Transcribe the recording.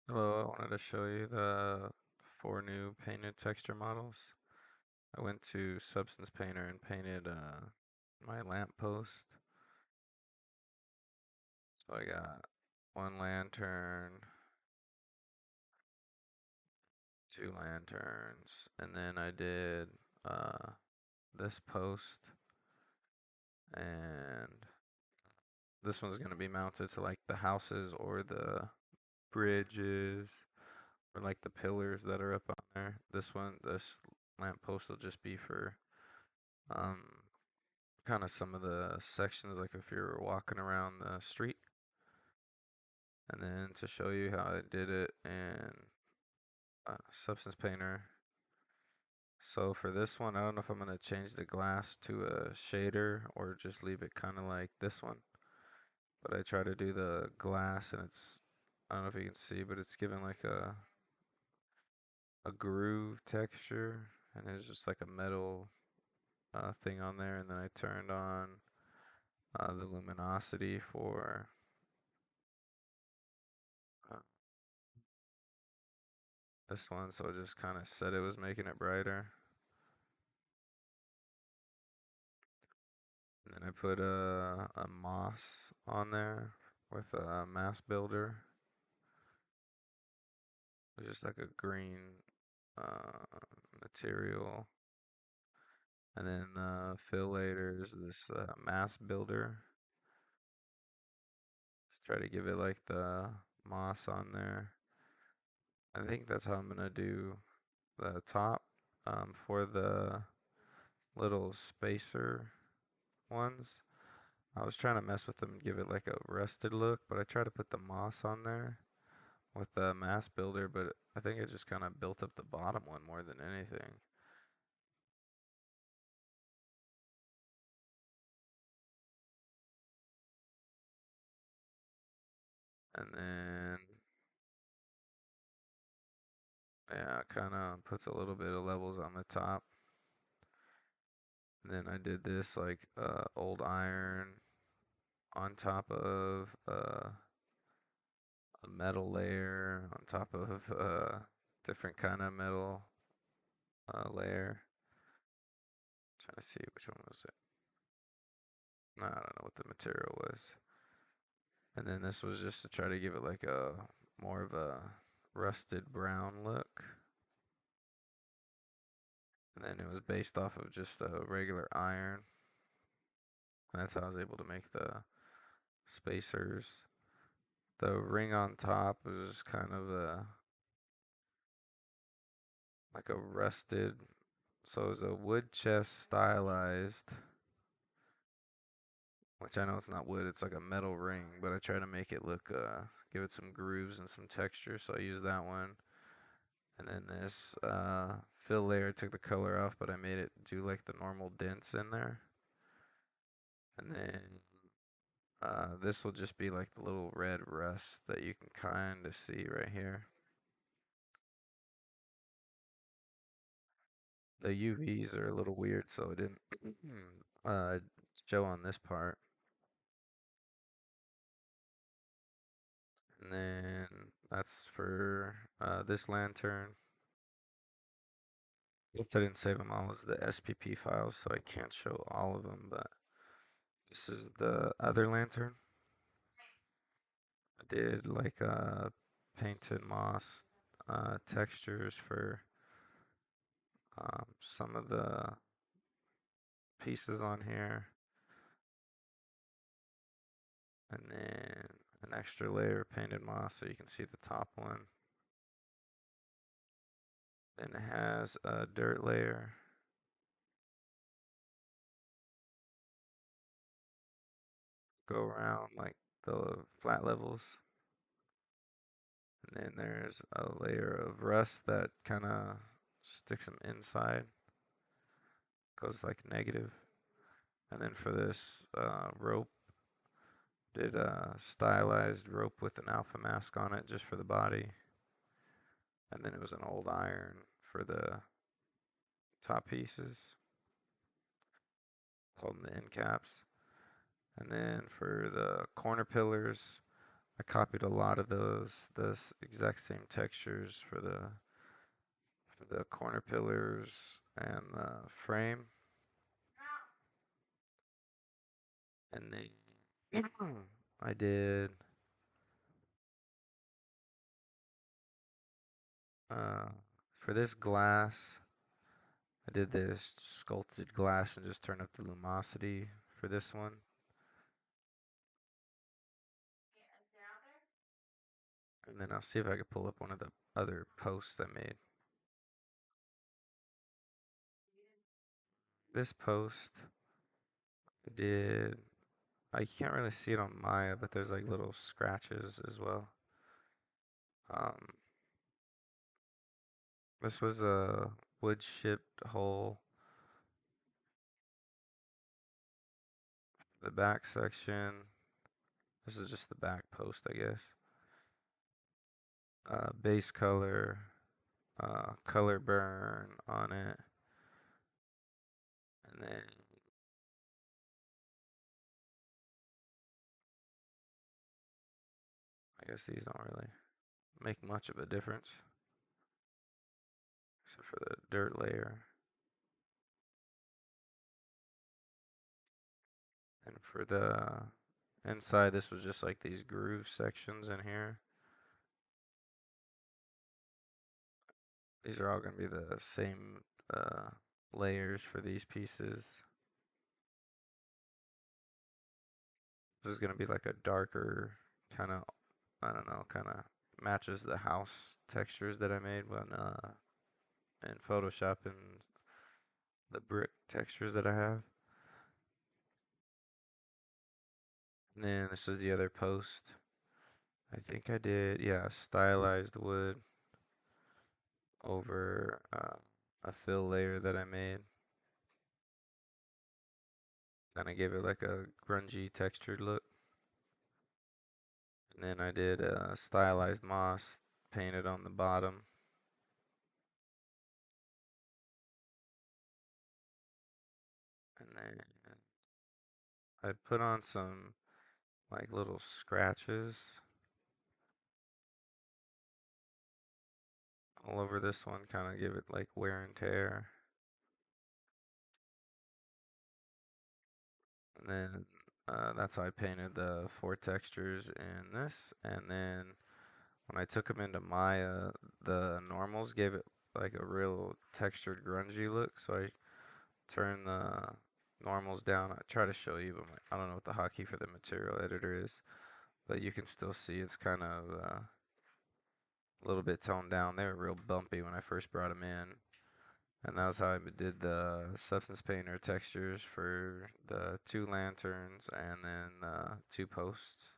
Hello, I wanted to show you the 4 new painted texture models. I went to Substance Painter and painted my lamppost. So I got one lantern, two lanterns, and then I did uh, this post, and this one's going to be mounted to like the houses or the bridges or like the pillars that are up on there. This lamppost will just be for um, kind of some of the sections, like if you're walking around the street. And then to show you how I did it in Substance Painter. So for this one, I don't know if I'm going to change the glass to a shader or just leave it kind of like this one. But I try to do the glass and I don't know if you can see, but it's given like a groove texture. And it's just like a metal thing on there. And then I turned on the luminosity for uh, this one, so it just kind of said it was making it brighter. And then I put a moss on there with a mass builder. It's just like a green material. And then fill later is this mass builder. Let's try to give it like the moss on there. I think that's how I'm gonna do the top for the little spacer ones. I was trying to mess with them and give it like a rusted look, but I tried to put the moss on there with the mass builder, but I think it just kind of built up the bottom one more than anything. And then, yeah, kind of puts a little bit of levels on the top. And then I did this like old iron on top of a metal layer on top of different kind of metal layer. Trying to see which one was it. No, I don't know what the material was. And then this was just to try to give it like a more of a rusted brown look. And then it was based off of just a regular iron. And that's how I was able to make the spacers. The ring on top was kind of like a rusted, so it was a wood chest stylized, which I know it's not wood, it's like a metal ring, but I try to make it look, give it some grooves and some texture, so I used that one. And then this fill layer, I took the color off, but I made it do like the normal dents in there. And then this will just be like the little red rust that you can kind of see right here. The UVs are a little weird, so it didn't uh, show on this part. And then that's for this lantern. Guess I didn't save them all as the SPP files, so I can't show all of them, but this is the other lantern. I did like painted moss textures for some of the pieces on here, and then an extra layer of painted moss so you can see the top one. Then it has a dirt layer. Go around like the flat levels. And then there's a layer of rust that kind of sticks them inside. Goes like negative. And then for this rope, did a stylized rope with an alpha mask on it just for the body. And then it was an old iron for the top pieces, holding the end caps. And then for the corner pillars, I copied a lot of those exact same textures for the corner pillars and the frame. And then I did uh, for this glass, I did this sculpted glass and just turned up the luminosity for this one. And then I'll see if I can pull up one of the other posts I made. This post I did, I can't really see it on Maya, but there's like little scratches as well. Um, this was a wood chipped hole. The back section. This is just the back post, I guess. Base color, color burn on it, and then I guess these don't really make much of a difference, except for the dirt layer. And for the inside, this was just like these groove sections in here. These are all going to be the same layers for these pieces. This is going to be like a darker kind of, I don't know, kind of matches the house textures that I made when in Photoshop and the brick textures that I have. And then this is the other post. I think I did, yeah, stylized wood over a fill layer that I made. Then I gave it like a grungy textured look. And then I did stylized moss painted on the bottom. And then I put on some like little scratches all over this one, kind of give it like wear and tear. And then that's how I painted the four textures in this. And then when I took them into Maya, the normals gave it like a real textured grungy look. So I turned the normals down. I try to show you, but I don't know what the hotkey for the material editor is. But you can still see it's kind of a little bit toned down. They were real bumpy when I first brought them in. And that was how I did the substance painter textures for the two lanterns and then two posts.